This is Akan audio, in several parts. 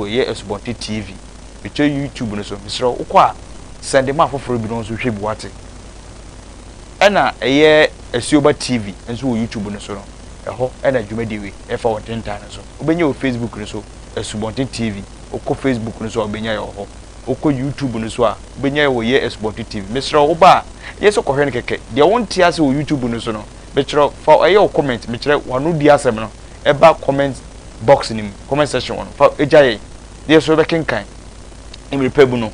ye Esbonti TV bicho YouTube no so misro ukwa send ma foforo bi no so hwe bi wate ena eye Esioba TV enso wo YouTube no so no eho ena dwumadiwe efa wontentan no so obenye wo Facebook no so Esbonti TV okọ Facebook no so obenya ye ho okọ YouTube no so a obenya wo ye Esbonti TV misro uba yeso kohwe ne keke de wonte ase wo YouTube no so no betro fa eye wo comment mikire wanu di asem no eba comment box nim comment section one fa ejaye yeso be kenkan emire pebu no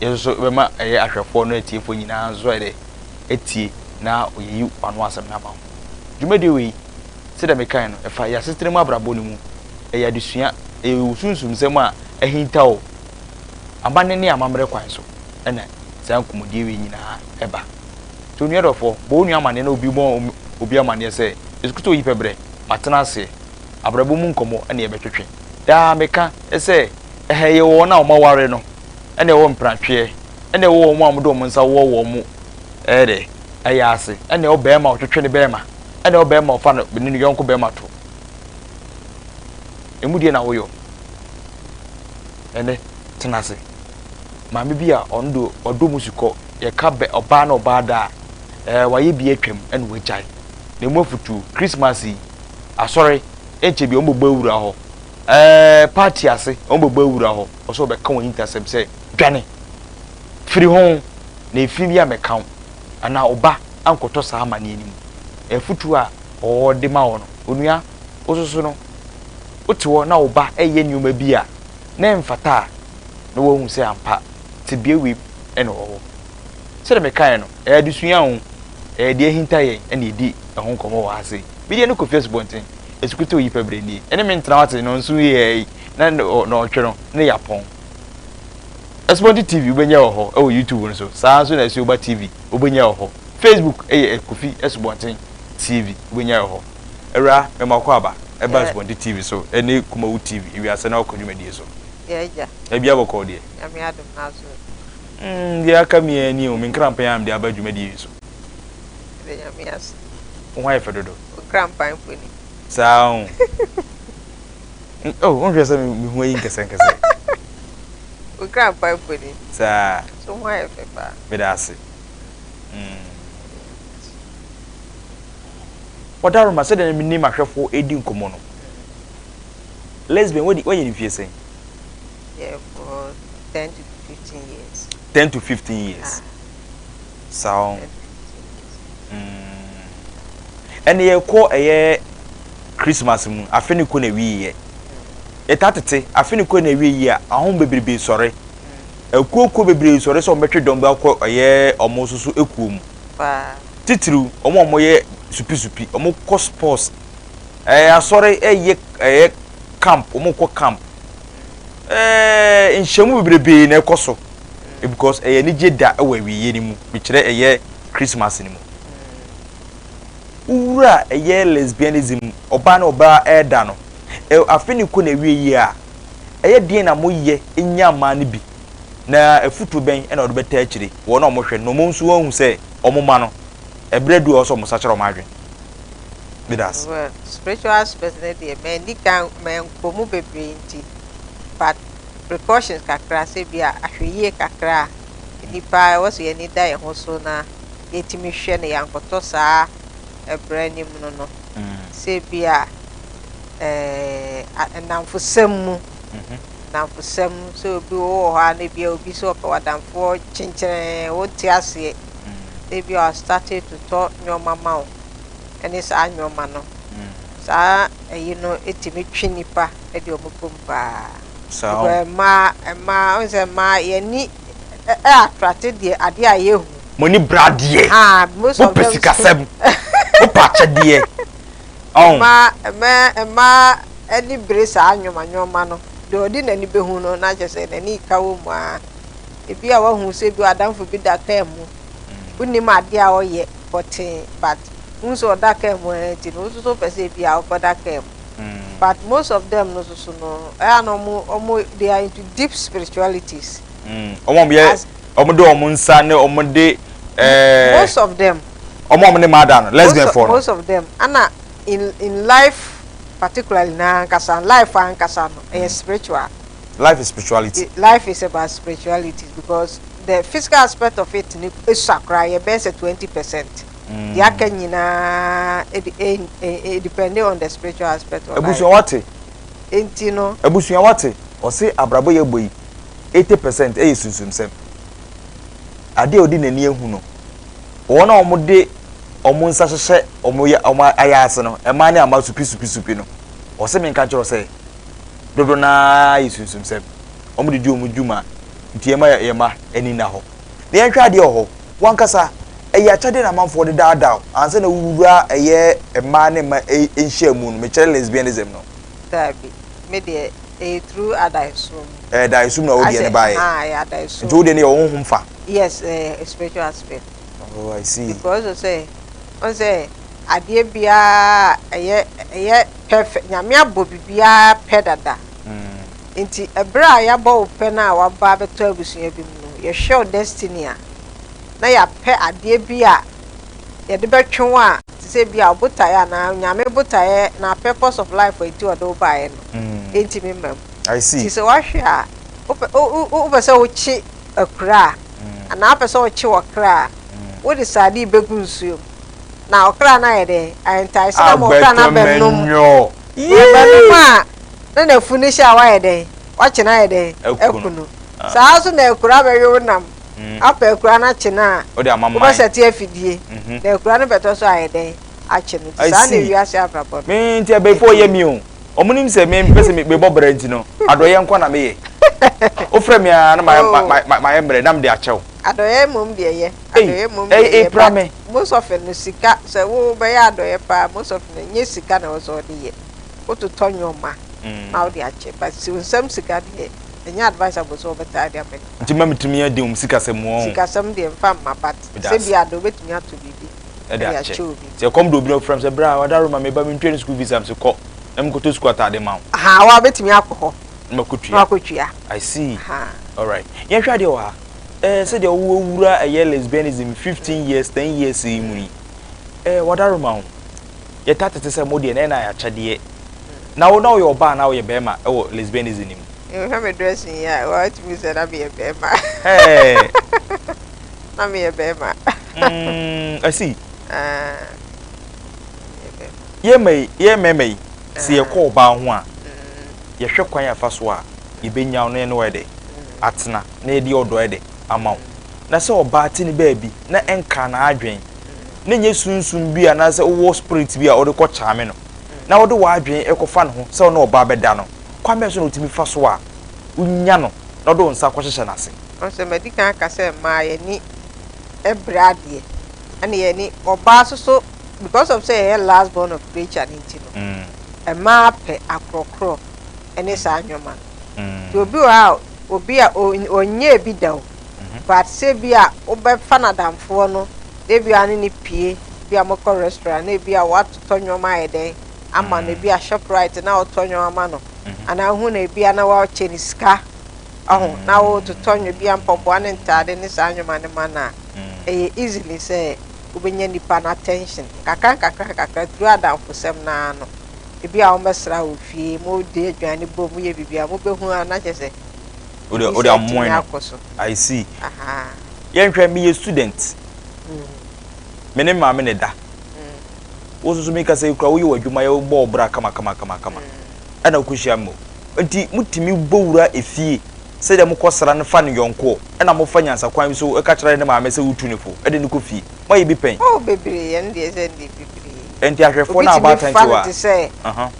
yeso be ma eye ahwefo no atiefo nyina nzo ede etie na oyeyi wanu asem na ba dwumade we se de mekan no efa ya sistere mu abrabo ni mu eya desua usunsum sem a ehinta o amane ne amamre kwan so ena san kumudie we nyina eba to nuadofo bo nu amane na obi amane se eskuto yipebre matena ase abrabo mu nkomo ena ebetwetwe da meka ese eheye wo na omaware no ena wo mpratwe ena wo mu amudo mu nsa wo mu ede aya ase ena wo bema otwetwe ne bema ena wo bema ofa no benu yonko bema to emudie na woyo ene tenase maame bi a ondo odo musiko ye ka be oba na oba da waye bi atwam ene wajai na mu afutu Christmas yi asori enche bi ombogba wura ho party ase ombogba wura ho oso be ka won intercept say dwane firi ho na efi bi ameka ana oba ankoto sa amane anim afutu a o de ma wo no onua osusu no otiwo na oba eye nyuma bi a na mfata na wo hu se ampa te biewe ene wo se de mekan no adisua ho de ahinta ye ene edi ho nkomo wa ase bi de no ko Facebook ntin esikuto yi pebre ni ene me ntra wate no nso ye na no otwe no ne yapon Esbonti TV ubenya ho e wo YouTube no so saa so na Esioba TV ubenya ho Facebook Kofi Esbonti TV ubenya ho era me makwa aba eba Esbonti TV so ene Kumawu TV iwi ase na okodwumadi so yeah ebia boko de ya me adum nazo dia aka mi ani o me nkrampa am de aba dwumadi so ya me as why fedodo nkrampa mfoni sao oh won fese mi hu ayi nkese nkrampa mfoni sa so why fepa bedase Wadaro ma se de mi mahwefo edi nkomo no lesbian what you feel saying yeah for 10 to 15 years 10 to 15 years so and ye ko Christmas mu afeni ko na wi ye etatete afeni ko na wi ye ahon bebrebe sore ekuoko bebrebe sore so metwe dom ba ko omo susu ekuom pa titru omo ye supi omo ko sports asore camp omo ko camp nhemu bebrebe na ekoso because ni jeda ewa wi ye ni mu bi kire Christmas ni mu ura lesbianism oba na oba eda no afeni ko na wi yi a den na moye nya ma ne bi na afutu ben na odo beta akire wo na omohwe no mo nso hu se omoma no ebredu oso mo sachero ma adwen bidas well spiritual personality men dikan men komu bebre nti but precautions kakra se bia ahweye kakra nipa wo so ye ni da ye ho so na yetimi hwe ne yankoto saa ebranim no se bia namfosam namfosam so bi wo ha na bia obi so ka wadamfo chinchire wo ti ase se bia started to talk nyoma ma o ene sa nyoma no sa eyi no etimi twi nipa e de omopompa so ma onse ma ye ni attracted the ade ayehu money bradie most of them pesika o pacha die oh ma any brace anyoma no de odi na ni behu no na je na ni kawo mu a ebi a wahu se bi adamfo bi da ka mu uni ma ade a oye but unso da ka mu ti no so pese bi a okoda ka mu but most of them no so no no they are into deep spiritualities omo de omo nsa ne omo de most of them omo ne madam lesbian for most of them ana in life particularly na nkasa life ankasa no spiritual Life is spirituality. Life is about spirituality because the physical aspect of it is sakra ye best 20%. The aka nyina it depending on the spiritual aspect of life. Ebusua wate. Enti no. Ebusua wate. O say abrabo ye boyi 80% e sunsun sem. Ade odi nani ehu no. Wona omode omunsa hyehyɛ omoya ayase no ema ne ama supi no. O say menka kyerɛ say dodo na yisunsun sem. Omode di omudwuma nti yema ani na ho. Ne yɛhwɛ ade ho. Wankasa eya chade na manfo de daada anse na wura eye ema ne ma enhia mu no me kyerɛ lesbianism no. Tabi. Me de through adaisum. Daisum na wo de ne bae. Yeah, adaisum. Nti wo de ne wo honhom fa. Yes, a spiritual aspect. Oh, I see. Because on say ade bia eye perfect. Nyame abɔ bibia pedada. Nti ebra ya bɔ ope na wa ba beto abusua bi mu no. Ye show destiny a. Na ya pe ade bia ye de betwe a ti say bia obotaye na nyame botaye na purpose of life for iti odo bae no. Enti memem. I see. Ti say wa hwe a o pese wo chi akura. Ana pese wo chi wakra. Wo decide begu nsuo. Na okra na ye de antai say mo okra na benum. Benum a na funish a wa ye de. Wa chi na ye de ekunu. Saa so na akura be yo nam. Apa akura na chi na. O de amama. Wo seti afidie. Na akura no beto so aye de a chi no. Saa na wi ase abrabọ. Me nti abefo ye mi o. Omunim se me pese me bobra nti no. Adoye nko na me ye. O frɛ me na my embre nam de achew. Adoye mum de ye. Adoye mum de ye. Prame. Most of no sika se wo be ya adoye pa most of no nye sika na wo so de ye. Wo to tonyo ma. Na wo de ache. But si nsam sika de enya advice abo so beta de amen. Nti mamitumi ya de sika sem wo. Sika sem de mfa ma bat. Se bia do betumi ato bibi. E de ache. Se kom do bi no from se bra wa daro ma me ba me ntwe school visa am se ko. Em ko to school atade ma. Ha wa betumi akọ. Makutua. I see. All right. Yen hwa de wa. Say de wo wura lesbianism 15 years, 10 years mu. Wadaro ma. Ye tatete say mo de na ya chade. Na wo na wo your ba na wo ye be ma lesbianism ni. You have a dressing ya. What me say na be ye be ma. Hey. Na me ye be ma. I see. Ye me. See ye call ba ho a. Ye hwe kwan afa so a ye benya no ne wede atena na ye di odo ede amaw na se oba ti ni baabi na enka na adwen na nye sunsun bi na se wo spirit bi a ode ko chaame no na ode wa adwen ekofa no ho se no oba beda no kwa me so no timi fa so a unya no na ode nsa ko hyehye na se on se medical ka se ma ye ni ebrade ani ye ni oba so because of say he last born of creature nti no e ma pe akrokro ene sa anwoma obi a onye bi daw but say bia obefa na damfo no de bia ne pie bia moko restaurant na bia watoto nwoma ede ama na bia Shoprite na otonwoma no ana hu na bia na wa cheni ska aho na wo totonwo bia mpopo ne ntade ne sa anwoma ne mana easily say obenya nipa na attention kakra through adamfo sem na no bia o mesra ofie mo de adwane bom ye bibia mo behu na chese o de amoy no I see yen hwa me ye student me ma me ne da wo so me ka say kra wo ye wadwuma ye bo bra kama ana kuhia mo nti mutimi bowura efie se de mo kosra ne fa ne yonko ana mo fa nyansa kwan so e ka kira ne ma me se wutu ne fo e de ne ko fie mo ye bi pen bebre yen de se de bebre enti ahwefo na about antiwa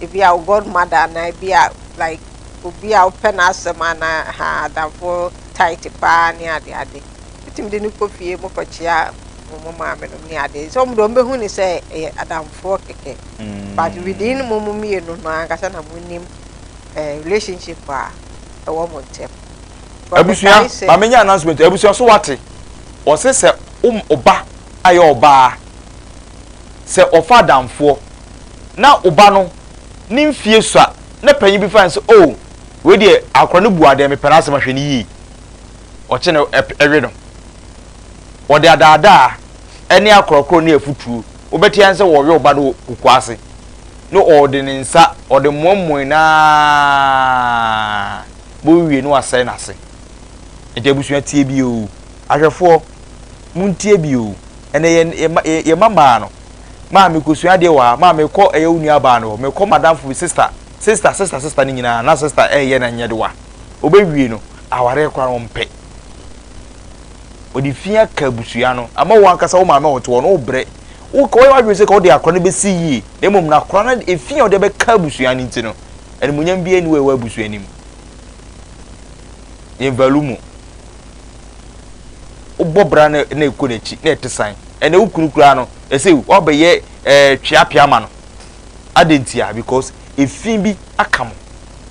if you are godmother na be like obi a open asema na ha dafo tight pa ni ade bitim de ni kofie mo kochia mo ma me no ni ade so mo do mbehu ni say adamfo keke but within mo mie no no anga na mo nim relationship a e wo mo ntem abusuya ma menya announcement abusuya so wate o se oba aye oba se ofa damfo na oba no ni mfie so a na panyi bi fan so we de akro no buade me pena asema hwene yi o che no ewe no o de adada ene akrokro na afutuo obeti anse wo we oba no kukwase no o de nsa o de mommoi na bo wie no asɛe na ase nti abusua tie bi o ahwɛfo muntie bi o ene ye mama no ma me kosua de wa ma me kɔ ɛyɛ unua ba no me kɔ madam for sister ni nyina na sister ɛyɛ na nyɛ de wa obewie no aware kwa no mpe odi fia ka busua no ama wo ankasa wo ma me wote wo no bre wo ko wa dwese ko de akro no be si yi emom na akro no efia o de be ka busua ni nti no ene munyam bi eni wa busua ni mu ye valumu ubobra na ekonechi na etesan ene ukurukura no ese obeye twiapia ma no adentia because efin bi akam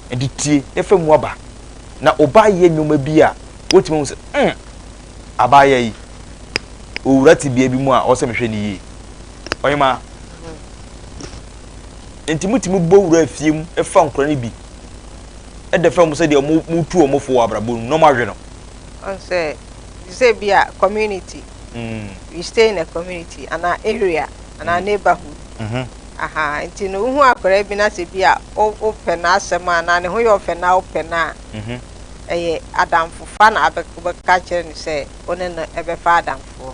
editie efemu aba na obaye nyoma bi a wotimu se abaya yi owurati bia bi mu a ose mehwe ni yi oyema entimuti bo wura afiem efa nkora ni bi edefa mu se de mutu omofo abrabo no ma hwe no on say you say be a community we stay in a community and an area and a neighborhood aha nti no hu akora bi na se bi a open na asema na ne ho ye open na open na adamfo fa na abeka kire ni say one na ebe fa adamfo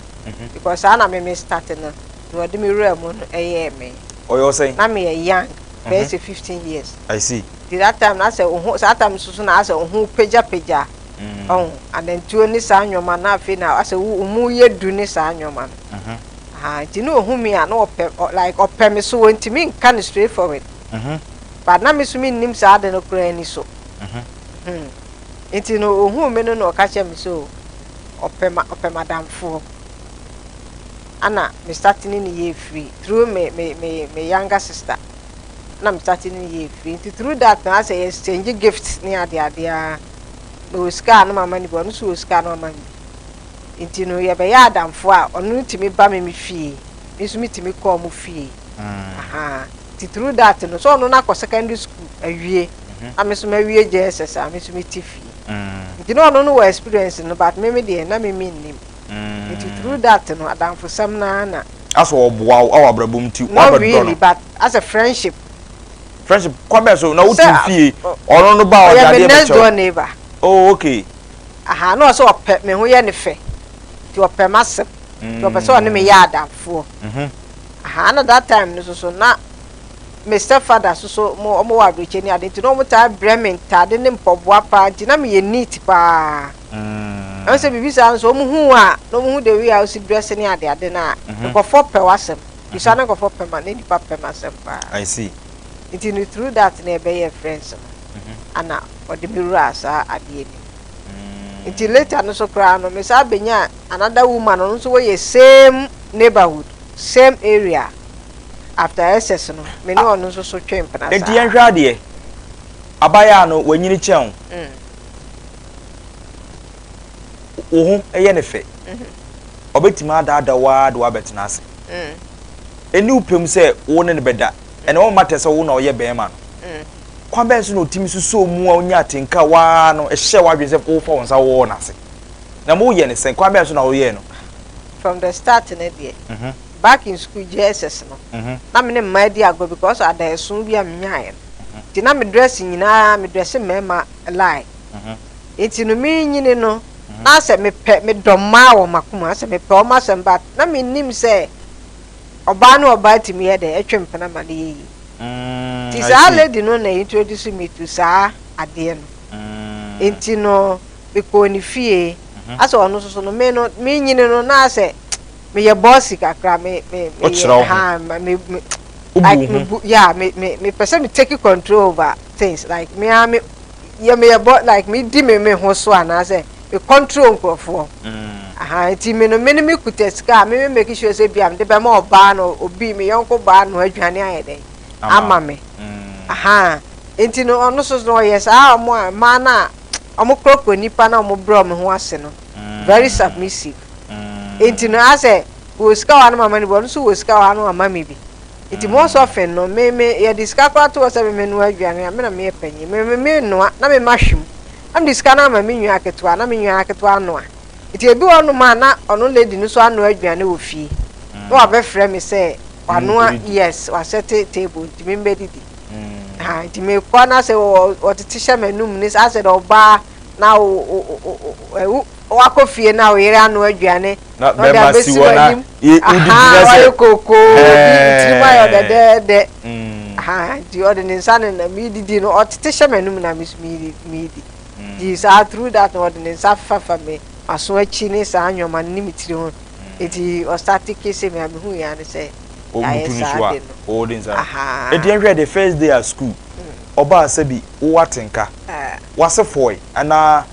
because ana me start no no de me wura mu no me oyo say na me young base 15 years I see that time na say that time susu na say peja and then two ni sa nwoma na afi na ase umu ye du ni sa nwoma ti no hu me a no like opem so ntimi nka ni straight forward but na me so me nim sa ade no kura ni so nti no hu me no ka che me so opem adamfo ana me starting ni ye free through me younger sister na me starting ni ye free through that na say exchange gifts ni ade no ska no mama ni bo no so ska no mama ni nti no ye be ya adamfo a onu ntimi ba me fie nisu mitimi ko mu fie ti through that no so no na ko secondary school awie ameso ma wie JSS ameso mi ti fie nti no no no experience no but me de na me nim nti through that no adamfo sam na aso oboa awabrabom ti no really but as a friendship kwa be so na wuti fie ono no ba o da de be cho neighbor. Oh, okay. No so opet me ho ye ne fe. Ti opet masem. Ti opet so ne me ya adamfo. Na that time no so na me stepfather so mo wa breche ni ade ti no mo ta bremen ta de ne mpoboa pa ti na me ye neat pa. Se bibi sa so mo hu a no mo hu de wi a si dress ni ade na ko for pe wasem. Bi sa na ko for pe ma ne di pa pe masem pa. I see. It in through that na be your friends. Ana odi mirror sa ade ni nti later no so kra no me sa benya another woman no so we same neighborhood same area after SS no me no no so twempa na sa enti yan hwa de abaya no wanyini chen ohu eye ne fe obetima da wa do abetena ase eni upem se wo ne beda ene wo mate se wo na oye bema no kwa ben so no timi so mu a onya atenka wa no ehye wa dwese ko fa wonsa wo na se na mo ye ne sen kwa ben so na wo ye no from the start na there back in school JSS no na me ne ma di ago because ada esun bi am nyae ti na me dress nyina me dress mema lie enti no me nyine no na se me pe me doma wo makoma se me pe o ma sem bat na me nim se oba no oba ti me ye de etwempena ma de yi this lady no na introduce me to sa ade no enti no because ni fie aso ono so no me nyine no na se me ye bossy kakra me me person me take control over things like me like me di me ho so ana se me control nkofo enti me no me kuteska me make sure say biam de be ma oba no obi me yonko ba no adwane ayede ama me enti no ono so no yes ma na omo kroko nipa na omo bro me ho ase no very submissive enti no ase wo ska wa no mama ni bo so wo ska wa no mama mi bi enti mo so fen no me ye diska kwa to se me no adwane me na me panyi me no na me mahwem am diska na mama mi nwa aketua na me nwa aketua no a enti ebi ono ma na ono lady no so ano adwane wo fie no wa be frɛ me se wano yes wa set table enti me mbedidi ha ti me kwa na se o tete hye manum ni sa se do ba na o akofie na o yere anu aduane na be ma si wona e udi se koko ti ma yo de ha di odi ni nsa na mi didi no o tete hye manum na mi di di sa through that odi ni nsa fafa me aso achi ni sa anyoma ni mitiri ho eti o start kese me hu ya ni se o mutu ni so a o din sa eti enhwe the first day at school oba asabi wo watenka wase foi ana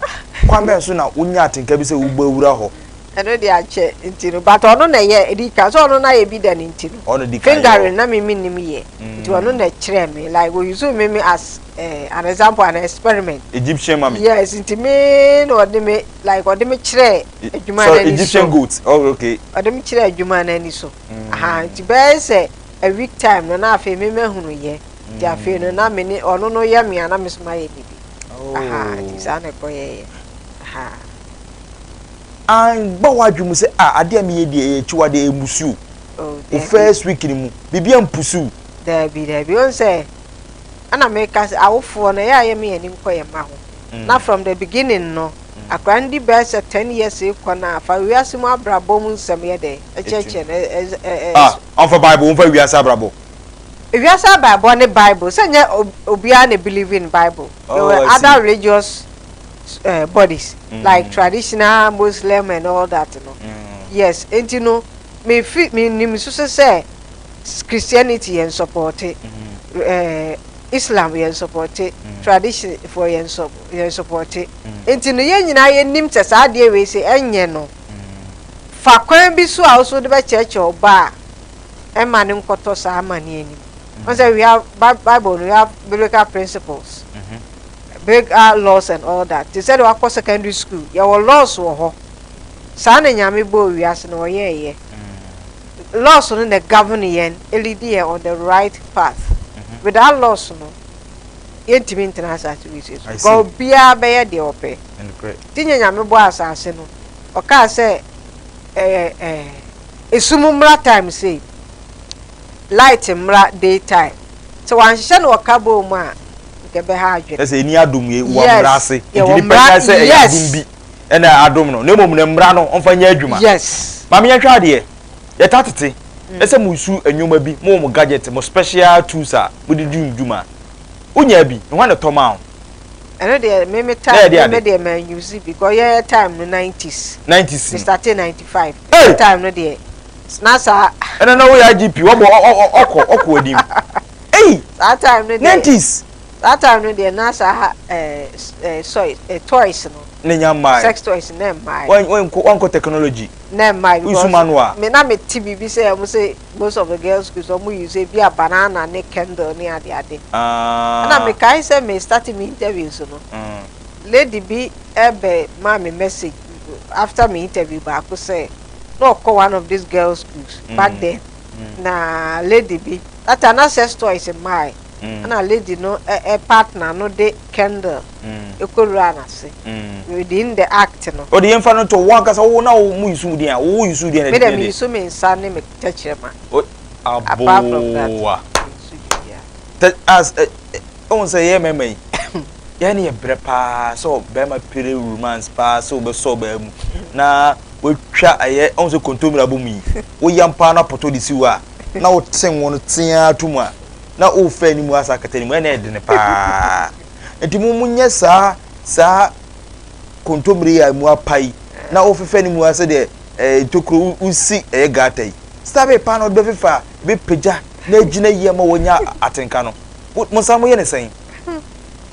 kwame so na unya atenka bi se wo gbawura ho eno de ache ntino but ono na ye edika so ono na ye bi da ni ntino ono di finger na me nim ye nti ono na kire me like we use me as an example an experiment Egyptian mommy yes nti me no de me like ode me kire adwuma na ni Egyptian goat oh okay ode me kire adwuma na ni so aha nti be say a week time no na afi me mahunu ye ti afi no na me ni ono no ye me ana me so ma ye bibi aha nti sa na ko ye aha an ba wadwum se ade am ye die chiwa de emusu o first week ni mu bibia mpusu da bi on say ana me ka awofo na ya ye me anim koye ma ho na from the beginning no akwandi be say 10 years e kwana fa wiase mu abrabo mu nsem ye de echeche on for bible on for wiase abrabo wiase bible ne bible say nya obia na believe in bible there were other religious bodies like traditional Muslim and all that no yes and you know me nim so say Christianity and support it Islam and support it tradition for and support it and you know ye nyina ye nim te sa de we say enye no fa kwan bi so a so de be church oba e ma ne nkoto sa ma ne anim on say we have bible we have biblical principles big laws and all that. They said we secondary school. Your laws were ho. Sana nyame bo wiase no ye. Laws no the govern yen lead on the right path. Without laws no yentimi international activities. Go bia be de ope. Tinya nyame bo asase no. Oka say esumumra time say light mra daytime. So wan hye no okabo mu a that's any adum ye wo mrase ntini panya se e adum bi e na adum no nemom na mra no onfanya adwuma yes mama ye hwa de ye tatete ese musu enwoma bi mo gadget mo special tools a mo di dwuma unya bi no wan to ma eno de me time me de man use because yeah time no 90s we started 95 time no de na sa eno na wo ya GP wo okọ adim hey that time no 90s that time no dey nasa toys no nenya mai sex toys na mai when technology na mai because me na me TV bi say am say most of the girls schools am use be a banana ne candle ne ade na me kai say me start me interviews no lady bi ebe ma me message after me interview ba ko say no call one of these girls schools back then na lady bi that an sex toys in mai and a lady no a partner no de candle ekora na se within the act no o de yemfa no to one kasa wo na wo mu isu dia wo isu dia na me dem isu me nsa ne me techema apart from that as on say ye memei ye ne brepa so be ma pere romance pa so be so ba mu na wo twa aye on so kontomira bo mu wo yampa na poto di siwa na wo ten won tia tumu a na o fa ni mu asa katani mu na ede ne pa enti mu munye sa kontomire ya mu apai na o fefa ni mu asa de tokro usi gatai stabe pa no be fefa be peja na gina ye ma wonya atenka no mo samu ye ne sen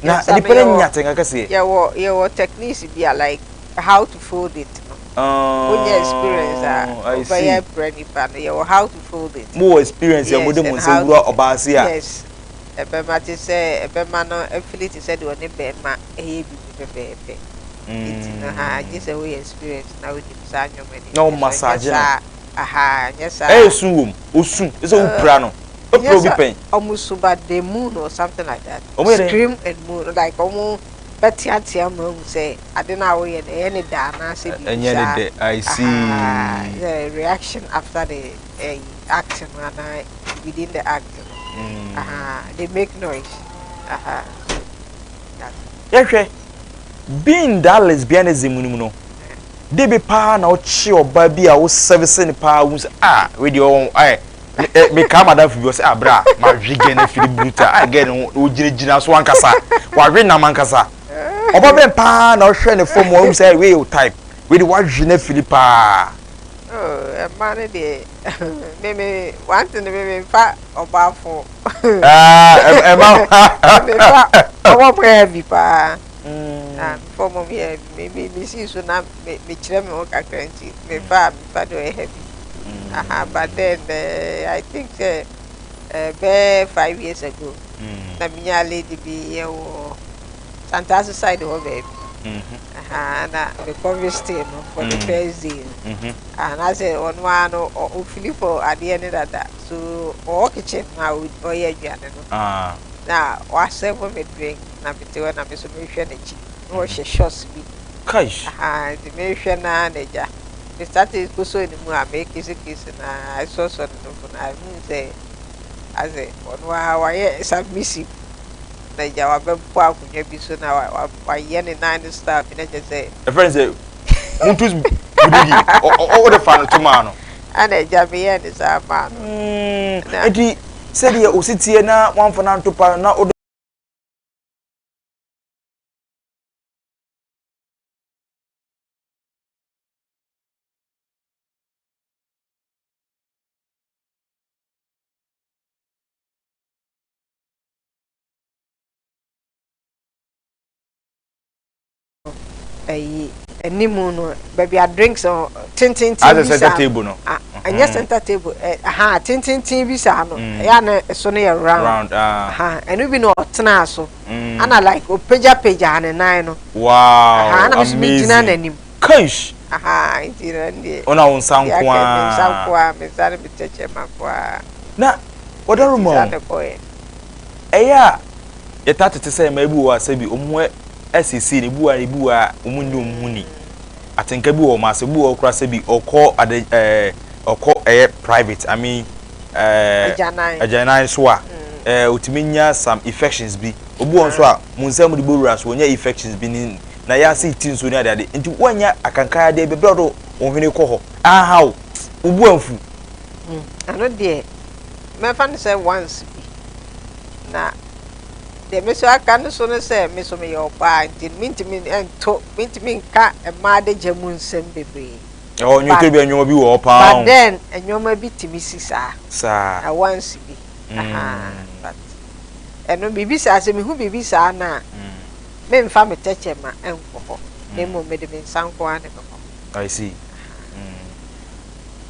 na di pere nya atenka kase ye wo techniques be like how to fold it when you experience by brandy pan you how to fold it more experience you modem say wura obase a yes ebe ma ti say ebe ma no affiliate said we ne be ma e bi pepe it no ha just a way experience na we di sa nyomani no massage na aha yes suwom osun so upra no upro bi pen almost but the moon or something like that scream and moon like almost but tia ma say adena we any da na say bi I see the reaction after the action and within the act they make noise Aha. Yehwe being that lesbianism no de be pa na o chi oba bi a wo service ni pa wo we dey on me ka madam fi bi o say abra ma hwige na fili bruta again o gina so ankasa wa hwe na mankasa oba be pa na o hwe ne form wo say we o type we dey wa hwe na fili pa oh man dey me want to me fa oba fo ma oba mo heavy pa for mom here me see so na me kire me o kakranti me fa do heavy but then I think be 5 years ago na me lady be here Santa side ho baby na me come stay no for the first day and I say on one o feel for at the end of that so o kitchen na o ye aduane no na wa serve me drink na bitewe na me so me hwe na chi no she shots bi Kaish the me hwe na ja we started go so ni mu a make kisi na I saw so no for na me say as on wa ye submissive na ja wa be po akunya bi so na wa ye ni nine staff na je say a friend say mutus budigi o de fan to man no ana ja me ye ni sa ma no edi se de o sitie na wan fana to pa na o animu no baby a drinks on tintin at the center table no and yes center table tintin bi sa no ya na so no round and we be no tena so ana like o peja ne nine no wow ana so bi gina na nim Kaish intira ndi ona won sankwa me sare bi teche makwa na odaro mo eya yetata say mabu wa sabi omwe SEC ni buwa omunni omuni atenka bi wo ma se buwa okra se bi okọ private I mean ajanai so a otiminya some infections bi obu on so a munsam de bowura so onya infections bi ni na ya se tin so ni ade nti wanya akanka ade be brodo ohwene kọ ho how obu anfu ano de me fan say once na de me so aka no so no say me so me yo ba nti mintimi ento mintimi nka e ma de jamu nsem bebre oh nyoke bi anwoma bi wo pa but then anwoma bi timi sisa sa once bi but eno bibi sa se me hu bibi sa na me mfa me teche ma enko ho me mo me de me sanko ane ko I see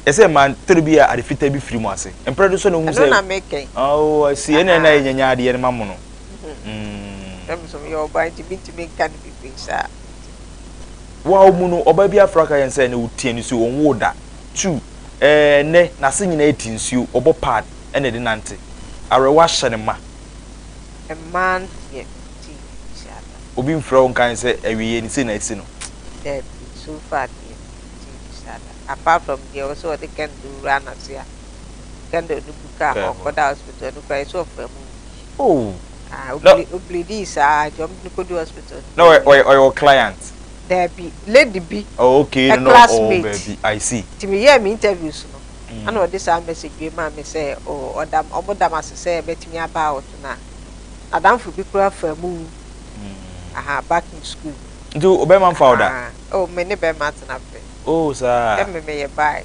ese man terbiya arifita bi free mo ase empredo so no hu say na make oh I see ene na nyanya ade ne mamu no so your body to can be sa wow muno oba bi Africa yen say na utie ni so won woda two ne na se nyina etinsuo obo pad ene de nante arewa hye ne ma a man ye ti sa obi mfra won kan say awiye ni se na esi no that so far ti sa apart from the also they can do run as ya can do buka or the hospital no price of oh Oblidi jump to the hospital. No, or your client. There be lady be. Oh, okay, a no, classmate. oh, baby, I see. To me, yeah, me interviews. I know this message you man me say, oh, or damn, or madam say, bet me about now. Adam for be clear for move. Back in school. Do Obama found that? Oh, many bear Martin up. Oh, sir. Let me may buy.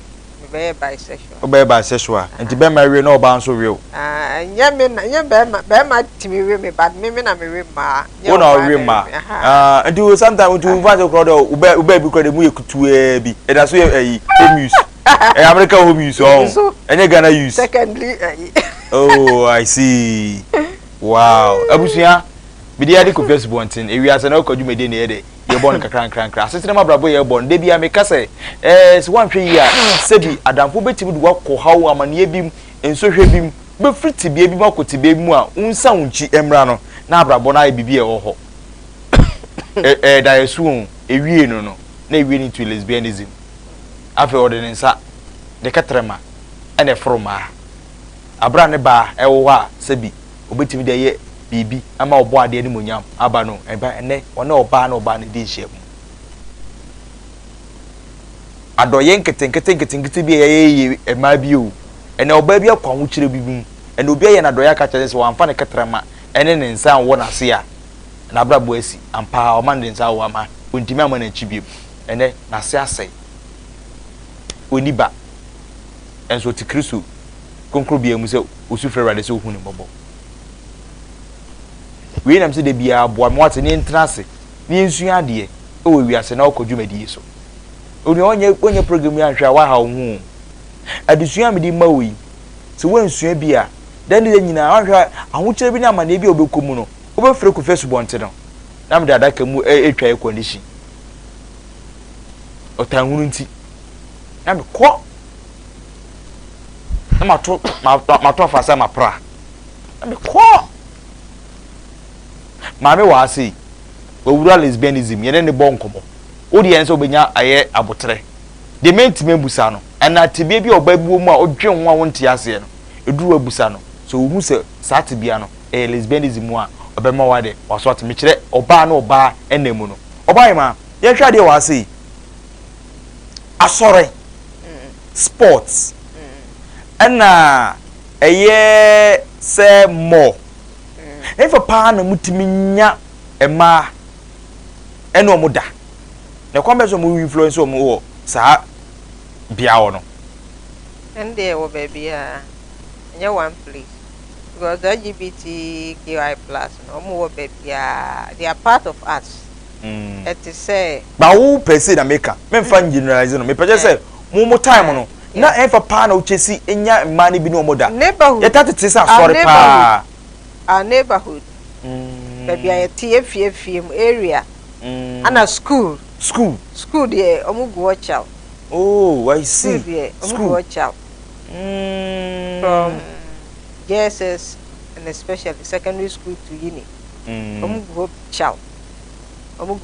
Very bisexual. Obey bisexual. And to be married, no bounce so real. And yeah, bear my Timmy with me, but me, I'm a rima. Oh, no, rima. And do sometimes to invite a crowd of Ube because the movie to be, and that's where a home use. American home use, and you're gonna use. Secondly, oh, I see. Wow. Abusia, be the other confess one thing. If you are an alcohol, you made any day. You're born crank. Assistant my brother, you're born. Debbie, I make us say, one 3 year. Sebi, Adam, who bet you would walk or how am I near him and so heavy him, but free to be able to be more, sound chi emrano, Nabra Bonai be or ho. Die soon, a real no, nay winning to lesbianism. After ordinance, the catrema, and a froma. A brand bar, Ewa, Sebi, obey me there, bibi ama obo ade ni monyam aba no eba ene one oba na di hye mu adoye nkete bi ye ema bi o ene oba bi akwa ho kire bibi ene obi ye na doye aka kire se wamfa ne ketrama ene ne nsa wo na se a na brabo asi ampa o man de nsa wo ama ontimi ama na chibiem ene na se asai oniba enso ti kristo konkro bia mu se osufre rade se ohunu bobo we nam se de bia boa me wate ne ntrase ne nsu ade e wo wiase na okodwumadi so oni onye program ya hwa wa ha hu adusua me di mawi se wansua bia dan de nyina ahwa ahokere bi na ama na bi obekomu no obefre ku facebook nte no na me dada ka mu etwa e condition otanhunu nti na me ko na mato afasa mapra na me ko mame wa ase owura lesbianism ye ne bo nkomo odi enso obenya aye abotre de mentime busa no ana tebia bi oba buo mu a odwen ho a wonte ase no eduru abusa no so ohu se sa tebia no lesbianism a obema wade waso atme kire oba na oba enemu no oba yema ye hwa de wa ase asore sports ana eye se mo efa pa na mutimi nya ema eno omuda na kwambe so mu influence omu wo sa bia wo no ende wo baby nya one place because LGBTQI+ no omu wo baby they are part of us it is say ba wo person na maker me fa generalize no me pese say mu time no na efa pa na uchesi enya mani bi no omuda neighborhood yetati sa sorry pa our neighborhood baby I TFM area and a school there omugu watch out. Oh, I see. School there omugu watch out. From JSS and especially secondary school to uni. Omugu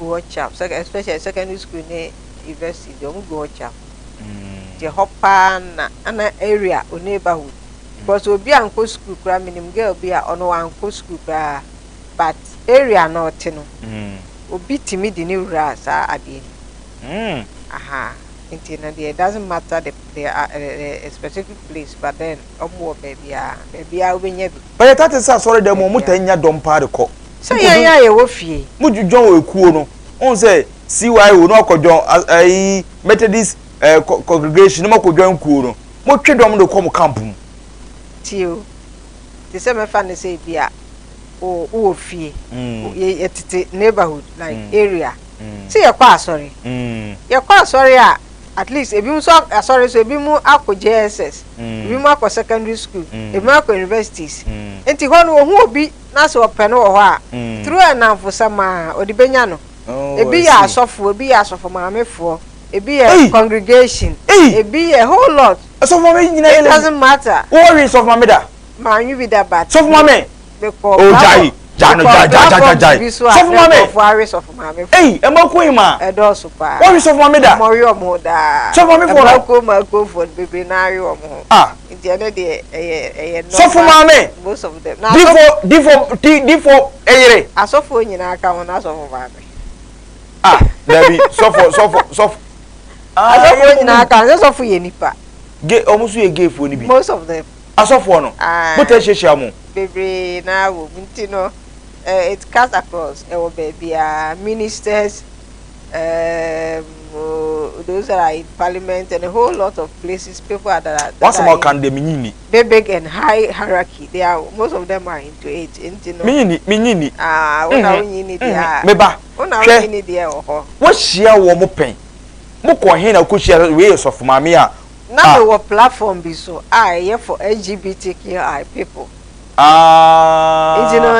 watch out. Especially secondary school ne university omugu watch out. The hopper na area or neighborhood. Because obi anko school kra minim girl be ono anko school kra but area not no. Obi timi di ni wura sa ade. Aha. It doesn't matter the specific place, but then omo baby we nya bi. But that is sorry dem mo tanya dom pa de ko. So ya ye wo fie. Mu dwon wo ekuo no. On say CY wo no akodwon ai Methodist congregation no akodwon kuo no. Mo twe dom de ko mo camp mu. Tio. The same fan say bia o fie ye neighborhood like area see your kwa sorry your kwa sorry at least ebi mu so sorry so ebi mu akọ JSS ebi mu akọ secondary school ebi mu akọ universities enti ho no hu obi na so open wo ho a through anamfo sama odibenya no ebi ya asofo ebi ya asofo maamefo ebi ya congregation ebi a whole lot so for me it doesn't matter worry of mameda man you be that bad so for mame oh jai so for mame for mame eh e ma ko ima e do so pa worry of mameda mo yo mo da so for me for ma ko for bebe na yo mo nti ene de no so for mame most of them na D4 eyere asofo nyina aka won asofo mame Debbie so for asofo nyina aka asofo ye nipa ge omusu ye ge fo ni bi most of them asofo no but e hyehyia mo bebe na wo nti no it cuts across our baby ministers those that are in parliament and a whole lot of places people are that what's more can the minini big and high hierarchy they are most of them are into it into no minini what are we need there meba what are we need there what share wo mo pen mo ko hin na ko share we of mama a now our platform be so here for LGBTQI people you know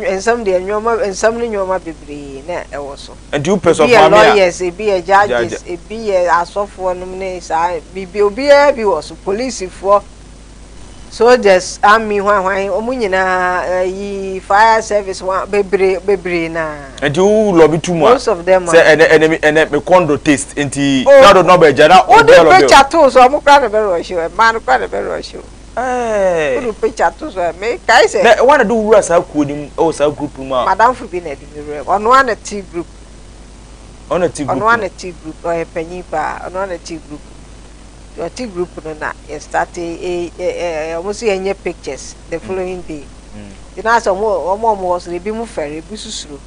and some the nyoma and some nyoma bebre na e wo so and you person of mama lawyers e be a judges e be a asofo no ne sa bi obi e bi wo so police for soldiers army hwan omunyina yi fire service one bebre na and you lobby too much most of them say and me condo taste enti na do no be jana o de picture to so mo kra na be ro show man kra na be ro show eh Uru picture to so me kai say na wanna do wura sa coding o sa group ma madam fu bi na di me re ono ana T group on a T group ono ana T group o e panyi pa ono ana T group your T group no na you start almost yenye pictures the following day you know so mo was le bi mu fere bi susuro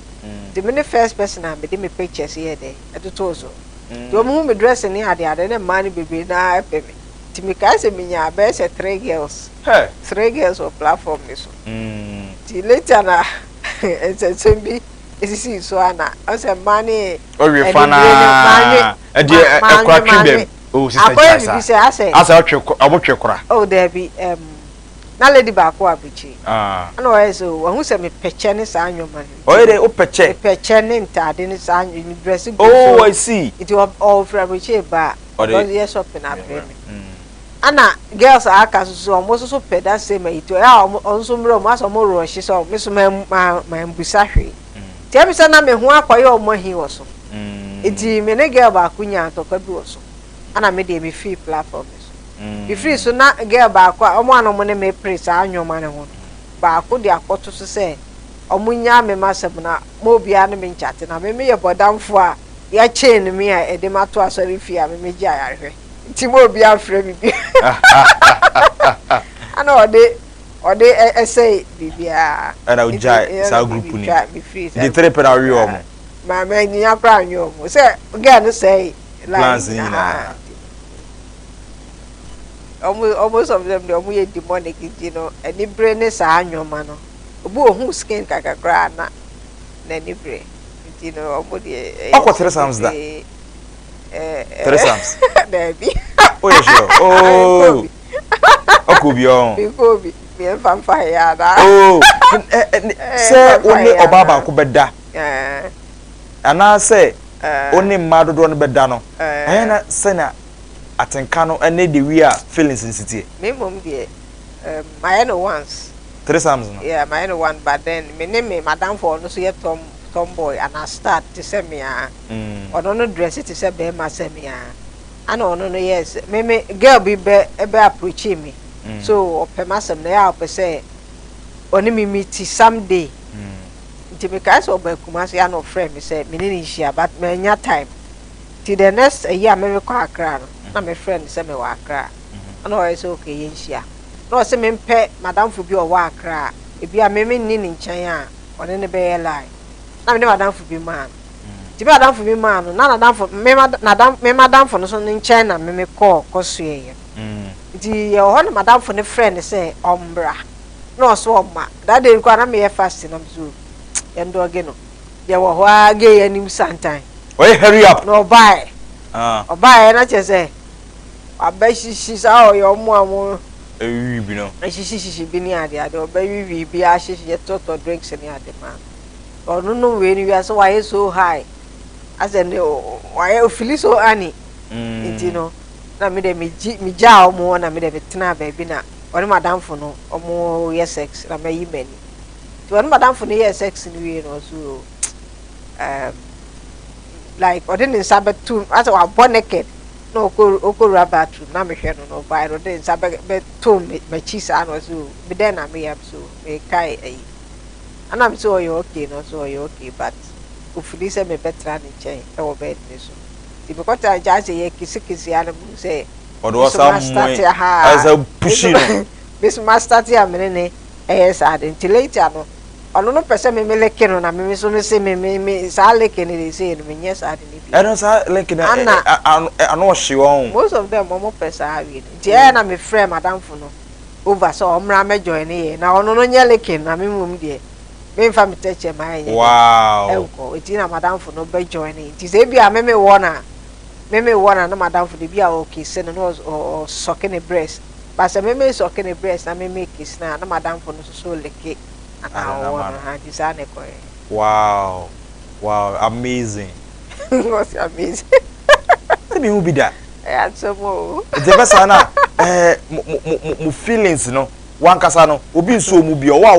the many first person I made me pictures here there at the tozo you mu me dress ni ade na man bebe na epe me ti me kai se me nya be se 3 girls hey 3 girls on platform ni so ti later na it's bi esisi so ana o se mani o we fana e de akwatwe dem o sister Jasa asa otwe kora oh there be na lady back wa bichi ana o so wo se me peche ni sa anwoma o ere o peche ni ntade ni sa anwoma dress go oh I see it all from bichi ba because yes shopping abem ana girls aka so mo so peda say me ito ya onso mro mo aso mo ro shi so me so ma mbusa hwe ti me say na me ho akoye o mo hi wo so iti me ne girl ba kunya to ka bi wo so ana me de me free platform so be free so na girl ba kwa o mo ano mo ne me praise anwoma ne ho ba ko de akoto so say o mo nya me masem na mo bia ne me nchate na me ye bodamfo a ya chain me a e de mato asori fi a me gi ayahwe Timo bi afre mi bi. Ana ode essay bibia. Ana ujai sa group ni. The three pera wi omo. Ma ni akra anyo omo. Say again say plans ni na. Almost of them they omo ye demonic you know. Any brain sa anyo ma no. Obu ohun skin kakakra na ni brain. You know omo de. Akwa tere sounds that. Tresams. Baby. Oh, yeah, sure. Oh. Okubio. Bikobi. Me fanfa ya da. Oh. Say only obaba ko beda. Ana say only mado do no beda no. Na say na atenka no ene de we a feelings in city. Me mom de my no once. Tresams no. Yeah, my no one but then me name me madam for no so ye tomboy and I start to say me ono no dress it say be ma say me ana ono no yes me girl be approach me so opemasem na ya opese oni me meet someday nti me kai so ba kumase ya no friend me say me ni share but me nya time till the next year me ko Accra no na me friend say me wa Accra ana o say okay yen share no say me mpe madam fu bi o wa Accra e bia me ni nchen a one ne be lie na me madam fu bi man ti be madam fu bi man na madam fu me madam fu no so nchen na me call kosuye di ho na madam fu ne friend say ombra no so oma that day kwa na me fast na mzu endo ge no ye wo ho age ya nim santan oye hurry up no buy buy na che say abashi sa o yo mu amu ewi bi no shishi bi ni ade obawi bi a shishi ye toto drinks ni ade ma onu no we ni we so why so high as in why feel so ani you know na me de mi ja omo na me de betena ba bi na oni madam fo no omo yes sex na me yi mani to oni madam fo no yes sex ni we no so like odin sabetu as wa born naked no oko rabat na me hwe no ba no den sabetu me chisa no so be den na me yam so me kai and I'm so you okay no so you okay but hopefully say me better than chain e wo bed ni so ti because I just say kisi ana mu say odo some as a pushing this master ti amene ne yes ad until later no ono no pese me leke no na me so me say me sa leke ni dey say no me yes ad ni bi I don't say leke na ano hye won most of them mo pese ha wi ti e na me friend madam fu no over so omra me join e na ono no nye leke na me mum de me fa me teche my wow enko eti na madam fu no be join e ti say bia me wona na madam fu de bia okay say no o sucking a breast but say me sucking a breast na me kiss na madam fu no so leke ana wona ha disane ko wow amazing what's amazing me who be that so mo the best na mo feelings no wan kasa no obi nso mu bi o wa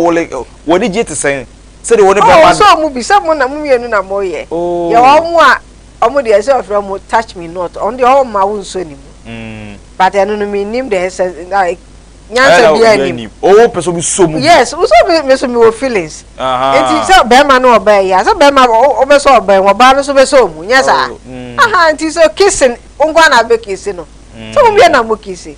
woni je te sen se de woni be ma so mu bi se mo na mu mienu na mo ye ye wa mu a omo de se ofre mo touch me not on the all ma wo nso ni mu but enu no me nim de like nyansa bia ni oh person be so mu yes we so me so me feelings enti so be ma no oba ya so be ma obe so oba wo ba no so be so mu nyasa enti so kissing ungwa na be kissing no so mu bia na mo kissing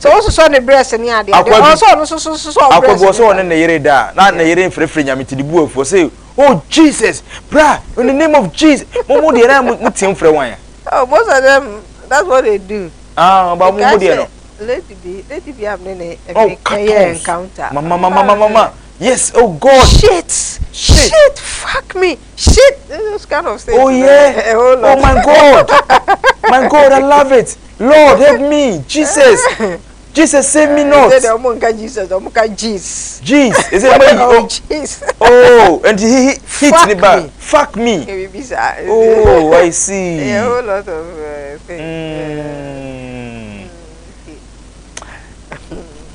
so so ne breast ni ade so no so akwabo so one na yere da na yere frefre nyameti di buafo say oh Jesus bra in the name of Jesus mo de na mo tim frɛ wan ya oh most of them that's what they do ba mo de no lady be am ne encounter mama yes oh God shit fuck me shit those kind of things oh yeah oh my God I love it Lord help me Jesus save me not Jesus is it oh Jesus oh and he hit the back fuck me oh I see a whole lot of things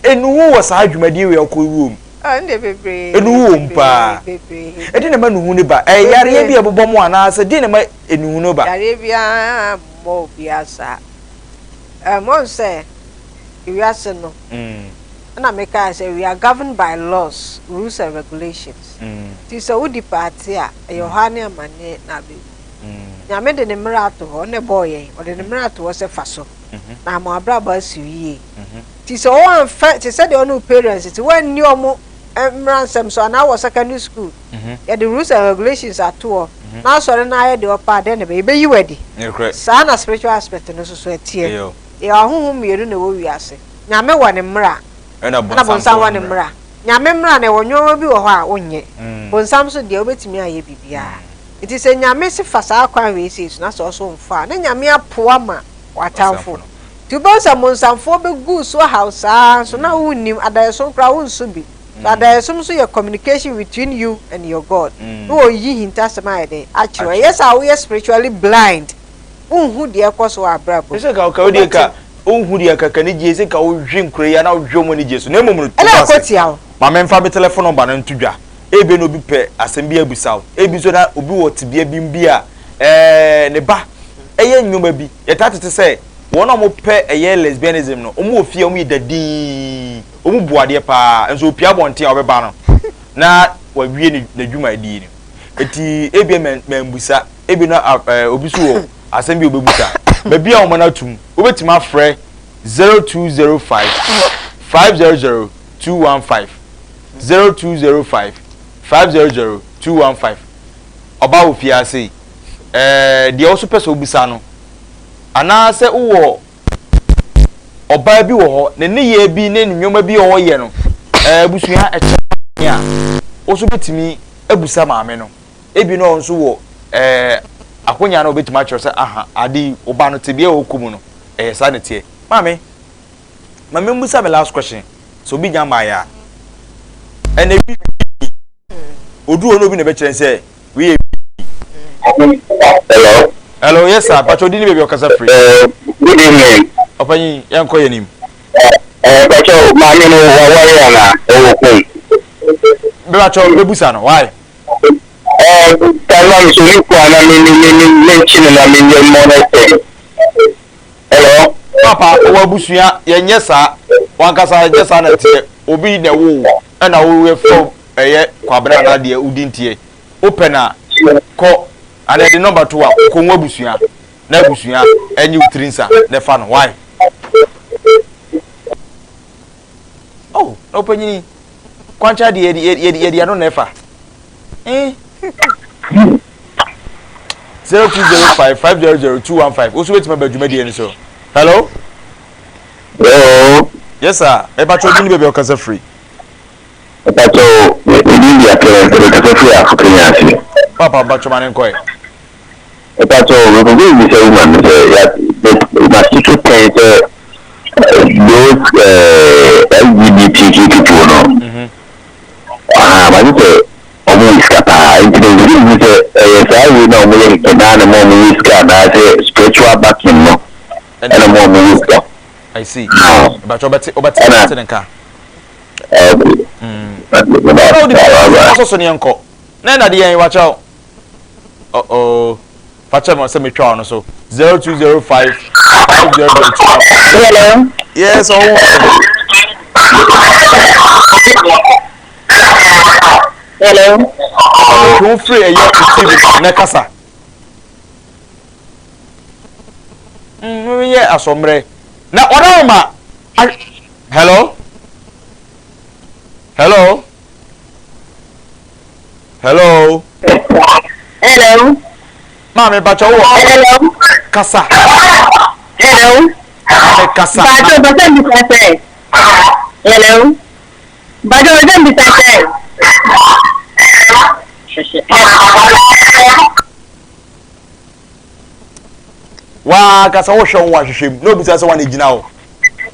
enu was adwumadi we akɔwuom ande bebre enu ompa edi na ma nuhu ne ba yare bia bobom ana se di na ma enuhu no ba yare bia mo biasa mo say we are no na make I say we are governed by laws rules and regulations ti so udi party a yohane amane na be nyame de ne mrato ho ne boy o de ne mrato wo se faso na mo abraba siwie ti so one fact ti said the parents ti when ni omo mransem so na was secondary school ya the rules and regulations at all na so na ya de opa de ne be yi wedi sa na spiritual aspect no so etie ya hohom mieru na wo wiase nyame wa ne mra na bonsam wa ne mra nyame mra na wonyo bi wo ho a wonye bonsam so de obetimi aye bibia it is nyame se fasa akwan we ese so na so so mfa na nyame apoa ma watamfo tu bonsam monsamfo be gu so house so na wonnim adayeso kra wonso bi adayeso so your communication between you and your God no yi hintasema ede actually yes are we spiritually blind unhu de ekoso abrabo ese ka odi ka unhu de ka ne je ese ka wo hwenkure ya na wo hwemo ne je so na emom no ela kotia ma memfa be telephone number na ntudwa ebe no bi pe asembia busaw ebi so na obi wo tebia bia ne ba eye nnwoma bi yetatete se wona mo pe eye lesbianism no omo ofie omo yedadi omo buade pa enso opia bonte a obeba no na wawie ni nadwuma di ni eti ebi membusa ebi na obi so wo asembia obebusa ba bia o mana tum obetima afre 0205 500 215 0205 500 215 oba ofia sei de also person obusa no ana se wo oba bi wo ho ne ne ye bi ne nnwoma bi wo ye no busua eche a oso betimi abusa maame no ebi no nso wo akonya na obetima acho se aha ade oba no tebia okumu no sa ne tie maame mbusa me last question so bi nyama ya ene bi odu no bi ne be kire se we hello yes sir pacho dini baby okasa free good evening opani yanko yenim pacho maami no wa na okun be pacho bebusa no why tala mi so ni kwa na mi chine na mi ye monete hello papa wa busua yenye sa wankasa jesa na tie obi na wo na wo we from kwabra na de udintie open na ko and the number 2 a konwa busua na busua enyi utrinsa ne fa no why oh no panyini kwancha de ye no ne fa 0205 500 215 also wait my bedroom de ni so hello yes sir e ba cho dini baby okasa free pacho ni ya kere free african papa ba cho manen koy pacho we go be say woman ya na situ point those LGBTQ people no ba ni say omo iskata it is say say we know we can na mo iskata say spiritual backing no and mo iskata I see ba cho obati nka so ni enko na de yen wa cha Pacha mo se me twa no so 0205 502 hello yes oh Hello. Don't free a year TV nekasa. Yeah, asombre. Na orama. Hello? Hello? Hello? Hello. Mami bacho wo. Hello. Kasa. Hello. Kasa. Bajo bajo bisase. Hello. Bajo bajo bisase. Wa kasa wo hwe wo ahwehwem. No bisa se wa na gina wo.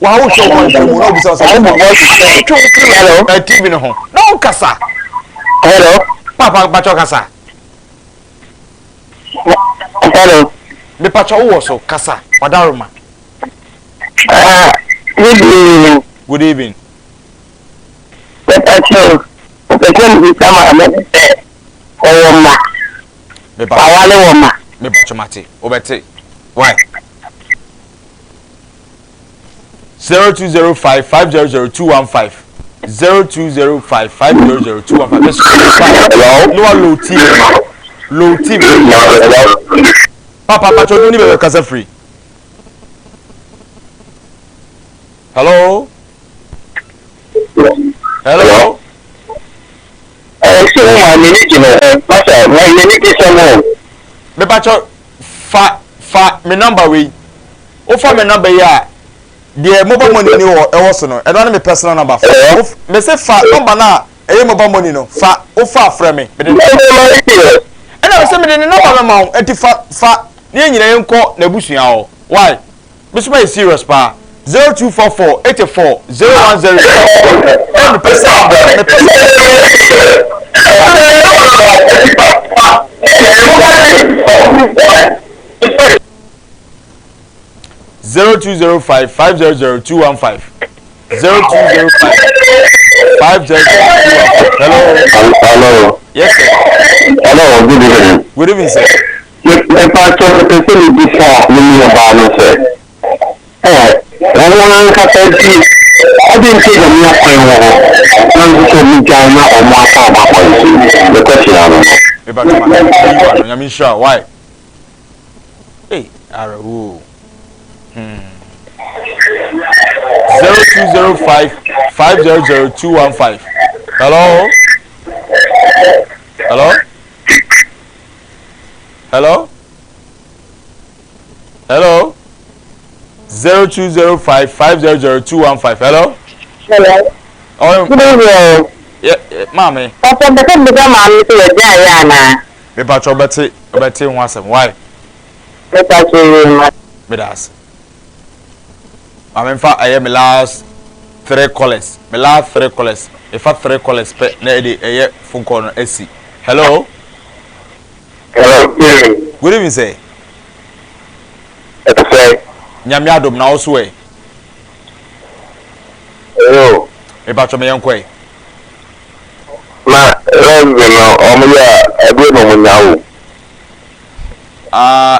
Wa wo hwe wo ahwehwem. No bisa se hello. TV no ho. No kasa. Hello. Papa bacho kasa. Hello. Me pacho wo so kasa. Wadaroma. Good evening. Good evening. Pacho. Pacho ni kama amete. Oma. Me pacho. Awale oma. Me pacho mate. Obete. Why? 0205500215. 0205500215. Hello. No low TV. Low TV. Hello. Papa pacho no ni be kasa free. Hello? Hello? Me pacho fa me number we. O fa me number ya. The mobile money ni wo e wo so no. E no me personal number. Me say fa number na e mobile money no. Fa o fa frɛ me. Me de. E na me say me de number ma wo. Enti fa ne nyina yenko na busua ho. Why? Me so be serious pa. 0244 84 010 and person 0205 500 0205 500 Hello. Hello. Yes, sir. Hello, good evening. Good evening, sir. The pastor person before me about sir. Wọ́n ká fẹ́ bí ọdún tí ìjọba ní ọ̀pọ̀ ìwọ̀n wọ́n ń sọ ní Ghana ọmọ afọ àpapọ̀ ìṣe lẹ́kọ̀ọ́ sí àwọn. Ìbátan máa ń bá yíwá lọ yàmi ṣá why? Hey, ara wo. 0205 500 215. Hello? Hello? Hello? Hello? 0205 500 215. Hello? Hello. Oh, Good evening. yeah, mommy. Ọ̀pọ̀ bẹ́tẹ̀ bí ká máa ń tó ẹ̀jẹ̀ àyà àná. Paper cho bete one sem. Why? Nípa ṣe ìrìnà. Me das. In fact, I am my last 3 callers. My last 3 callers. If I 3 callers, na edi phone call no AC. Hello? Hello. Good evening, sir. Ẹ̀fẹ̀. Nyame adom na also e. Hello. Paper cho me yankwe. Ma Lesbian no ọmọ yà ẹgbẹ́ mi mo nyà wò.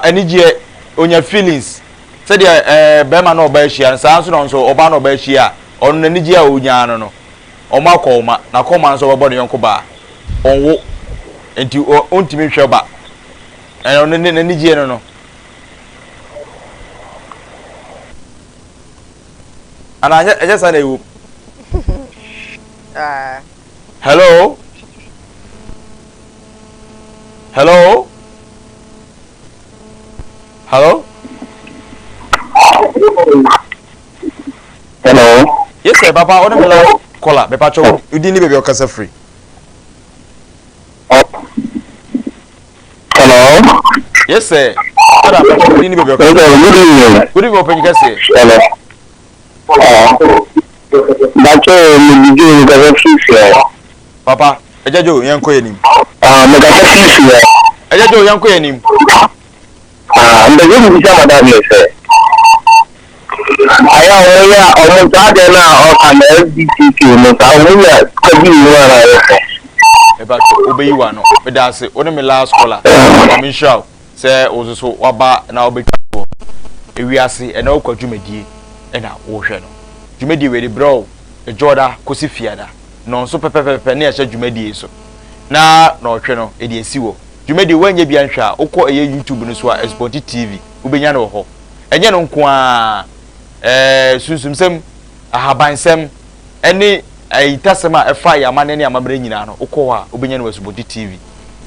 Anigye onya feelings. Said bema no ba hia nsa nso no nso oba no ba hia onu nanigye a onya no no. Omo akoma na koma nso obo no yonko ba. Onwo enti ontimi hwe ba. Onu nanigye no no. Ana eje sa na ewu. Hello? Hello? Hello? Hello. Yes, sir, Papa. What am I caller? Me pacho. You didn't be your free. Hello. Yes, sir. What am I? You didn't be your Good evening. Good evening, open you can say. Hello. Bacho mi di ga fisi. Papa, ejajo yanko yenim. Me ga fisi. Ejajo yanko yenim. Mbe ni bi sama da mi se. Aya ọmọ jáde náà ọkà na FDTK mo ta wúyà kọjú ìlú ara rẹ fẹ. Eba obeyi wa no. Me da say, one me last caller. I'm sure. Say ozoso waba na obetwa. Ewiase e na okwa dwumadie e na wo hwe no. Dwumadie we de bro. Ejoda kosi fiada. No so pepepepe na ya dwumadie so. na ɔhwɛ no edi esi wo dwumadi wanye bia nhwa ukọ eye YouTube no so a Sport TV ubenya no ho enye no nko a sunsumsem ahabansem ene ayitasem a efa ya amane ne amamre nyina no ukọ a ubenya no Sport TV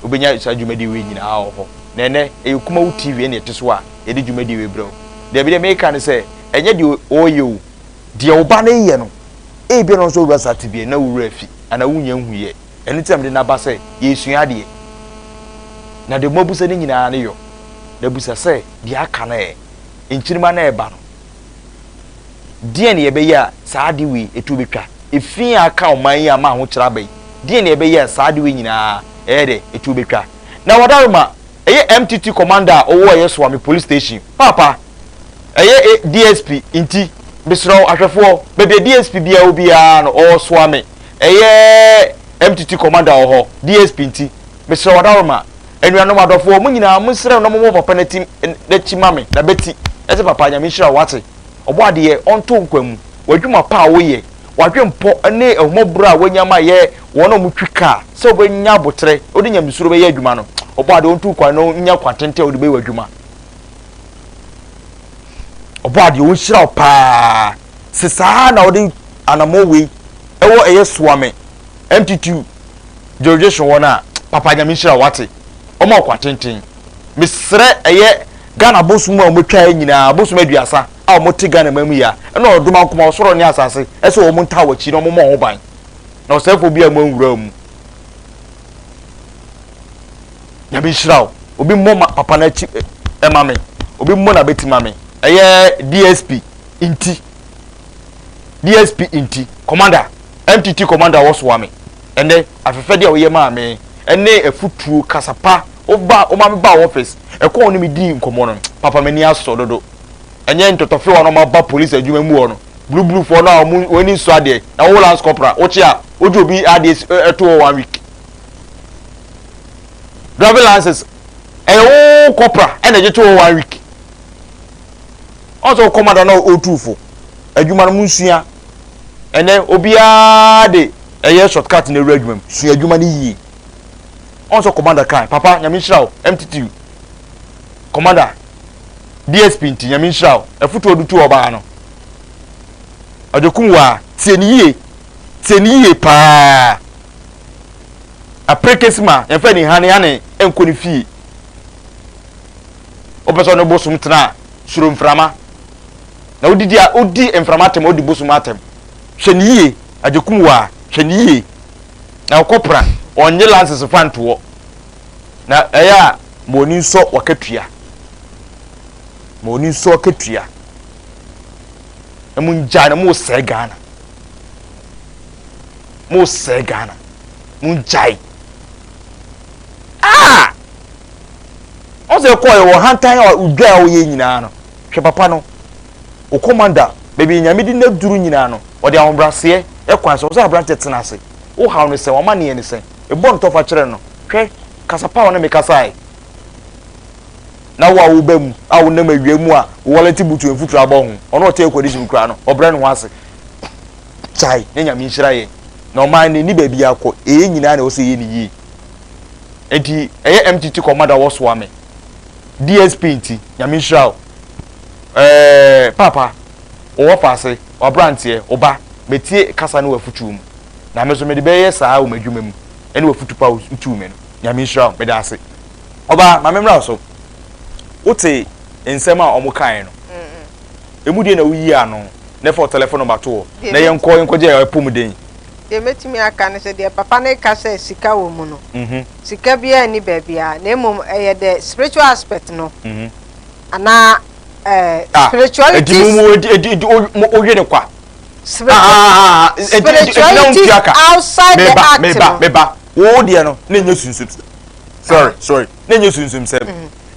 ubenya sa dwumadi we nyina ho na ene ekuma wu TV ene teso a edi dwumadi we bro de bi de make ne se enye de oyo de oba na ye no ebi no so oba satibie na wura afi ana wunya huye ene tem de na ba se yesua de na de mobusa ni nyina ne yo na busa se de aka na enchirima na eba no die ne yebe ya saade wi etu betwa efi aka oman ya ma ho kira bai die ne yebe ya saade wi nyina de etu betwa na wadaruma eye MTT commander owo ye Swami police station papa eye DSP inti bisro ahwefo bebe DSP bia obi a no o Swami eye MTT commander oho DSP inti bisro wadaruma enuanom adofo mu nyina mu sere no mo papa na tim na chimame na beti ese papa nya mi hira wate obo ade ye onto nkwamu wadwuma pa wo ye wadwempo ne ehomobura wanyama ye wono mu twika se obenya abotre odi nya misuro be ye adwuma no obo ade onto kwa no nya kwatente odi be wadwuma obo ade on hira pa se saa na odi anamo we ewo eye Swami MTT George wona papa nya mi hira wate omo kwatenten misre eye Ghana bosumu a motwa nyina bosumu aduasa a mote Ghana mamu ya na oduma nkoma osoro ne asase ese wo monta wachi no mo ho ban na osefo bia mo nwura mu ya bi shiraw obi mo papa na chi emame obi mo na beti mame eye DSP inti commander MTT commander wo Swami ene afefe dia wo ye mame ene efutuo kasapa oba o ma ba office e ko oni mi di nkomo no papa mani aso dodo enye ntotofe wono ma ba police adwuma mu wono blue for na woni so ade na wo lance corporal wo chi a ojo bi ade eto 1 week driver license wo corporal ene je to 1 week also commander na o2fo adwuma no munsua ene obi a de eye shortcut na ru adwuma sua adwuma ni yi also commander kan papa nyamishraw MTT commander DSP nti nyamishraw efutu odutu oba no ajokunwa tieniye pa aprekesima yefa ni hane enkoni fie opeso no bosum tena suro mframa na odi mframa tem odi bosum atem hweniye ajokunwa hweniye na okopra onye lances fanto na eya moni nso wakatua emunja na mo se Ghana munjai on se ko e wo hantan a udwa wo ye nyina no hwe papa no o commander baby nyamedi na duru nyina no o de ahombrase e kwan so abrante tenase wo hawo no se wo mane ne se e bon to fa kire no hwe kasapa wo na me kasai na wo bam awo na mawiamu a wallet butu enfutu abon ono o te ekodisi nkura no obre no ase chai na nyame nhira ye na o man ni baby akọ nyina na o se ye ni yi enti eye MTT commander wo Swami DSP nti nyame nhira papa o fase o brante oba metie kasa na wafutu mu na meso me de be ye saa o madwuma mu ene wafutu pa utu me no nyame nhira me da ase oba ma memra so wote ensema omo kan no emudie na wuyi ano na for telephone number to na yenko je epom den de metimi aka ne se de papa na kasa sika wo mu no sika bia ni babia na emom eye the spiritual aspect no ana spirituality oje ne kwa spirituality outside the act meba wo de no na nyo sunsum sorry na nyo sunsum sem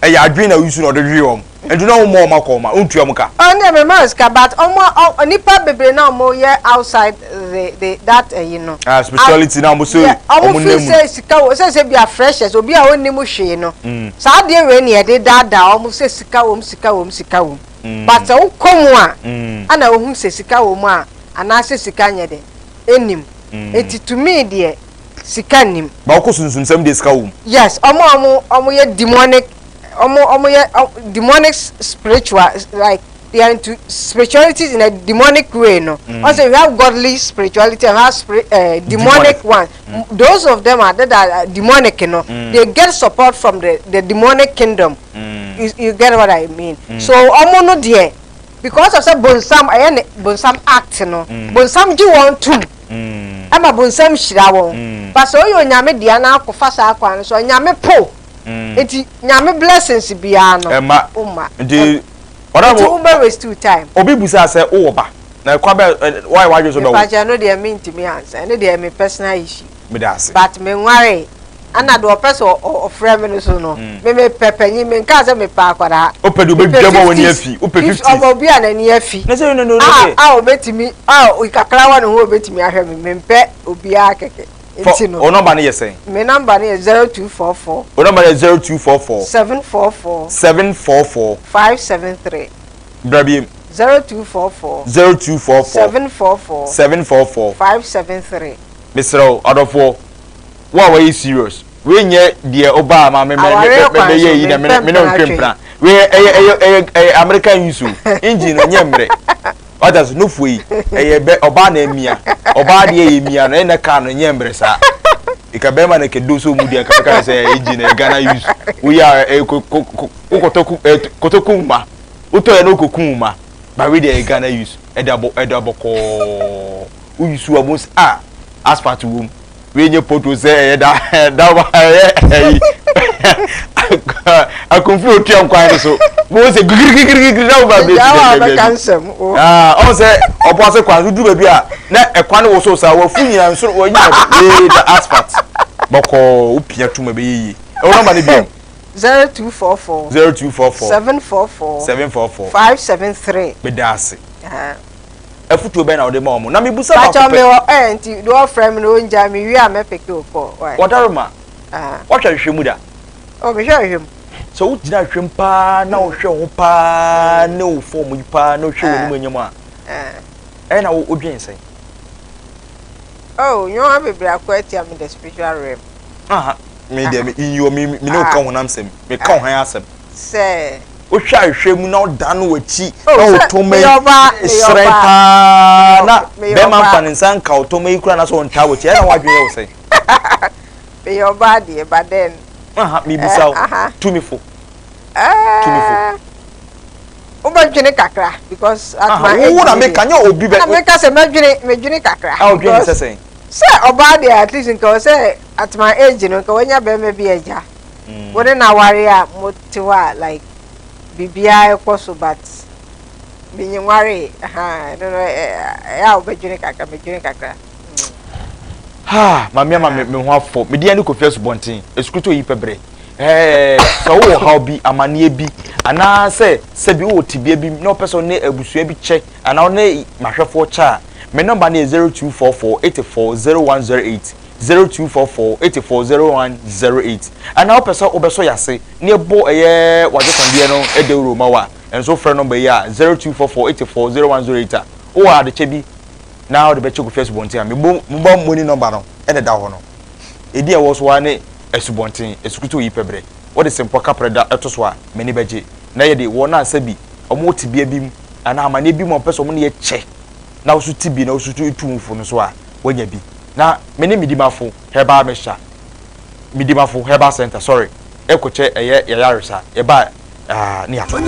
e ya adwen na wisu no de hwe and no more makoma untua muka on the mask but nipa bebre na mo ye outside the that you know spirituality na mo say omo say sika wo say be freshers obi a woni mu hwe no sa de we ne de dada omo say sika wo but wo komu a ana wo hu say sika wo mu a ana say sika nye de enim eti to me de sikanim ba ko sunsun sam de ska wom yes omo ye demonic omo ye demonic spiritual like they are into spirituality in a demonic way no also we have godly spirituality and have demonic one those of them are that are demonic no they get support from the demonic kingdom you get what I mean so omo no there because of some bonsam act no bonsam ji won tum ama bonsam shira won but so yo nyame dia na akofa sa akwan so nyame po eti nyame blessings bia no ema ndi ora mo waste two time obi busa say wo ba na kwa be why just so be no dey mean to me answer no dey me personal issue me dey say but me nware ana do person of friend me so no me pepenyi me nka say me pa akwara opedu be dwabo woni afi ope 50 obi anani afi na say no obetimi ikakra wa no obetimi ahwe me mpe obi akeke o number na yesen me number na 0244 o number na 0244 744 573 Brabim 0244 744 573 Mr. Adolfo what were you serious we nye die oba ma me ye yi na me no twempra we American use engine onye mre others no foi be oba na emia oba de ye emia no na ka no nye mre sa ika be ma na ke do so mu dia ka say engine Ghana use we are kotoku ma uto ya no kokuma ba we de Ghana use edabo ko uyisu amos asphalt wom we nye poto say da I confuse otiam kwan so mo say gigigigigig da ba be on say obo say kwan du ba bi a na ekwan wo so sa wa fu nyina nso wo nya the asphalt boko upia tuma be yi e wona ba ne bi 0244 744 573 bedase afutu be na ode ma omo na me busa ba me enti do friend no nja me wi a me peke oko wadaruma what are you muda o me hwe hwem so wo gina hwem pa na wo hwe ho pa na wo form yi pa na wo hwe wo nyam a na wo odwen sen oh you have be akwati am the spiritual realm me de me inyo me no ka honam sem me ka hwan asem say o hwa hwem na odan wachi na otoma sre pa na be man faninsan ka otoma ikura na so nta wachi na wadwen ye wo sen be your body but then me bisao tumifo ubadwene kakra because at my age na me kanya obi be na me ka se medwene kakra odwene sesen say obadi at least nko say at my age no nka wanya be me bi eja woni na ware a motiwa like bibia ekoso but binyeware no ya ubadwene kakra medwene kakra mamia me ho afọ me dia ni ko fesu bontin eskuto yi pebre so wo how bi amane bi ana se bi wo tibia bi no person ne abusua bi che ana ne mahwefo cha me number na 0244840108 0244840108 ana wo person obeso yase ne bo eye waje kwandie no edewro mawa enso frɛ number ya 0244840108 o wa de che bi now the beche go first bontin me bo money number no e de da ho no edi e wo so wa ne esubontin esukuto yi pebre what is simple kapreda etoso a meni beje na ye de wo na asabi omo tibia bi ana amane bi mo peso mo ne ye che na wo su tibi na wo su tumfo no so a wonya bi na meni midimafo heba mesha midimafo heba center sorry ekoche eye yaresa e ba ni ato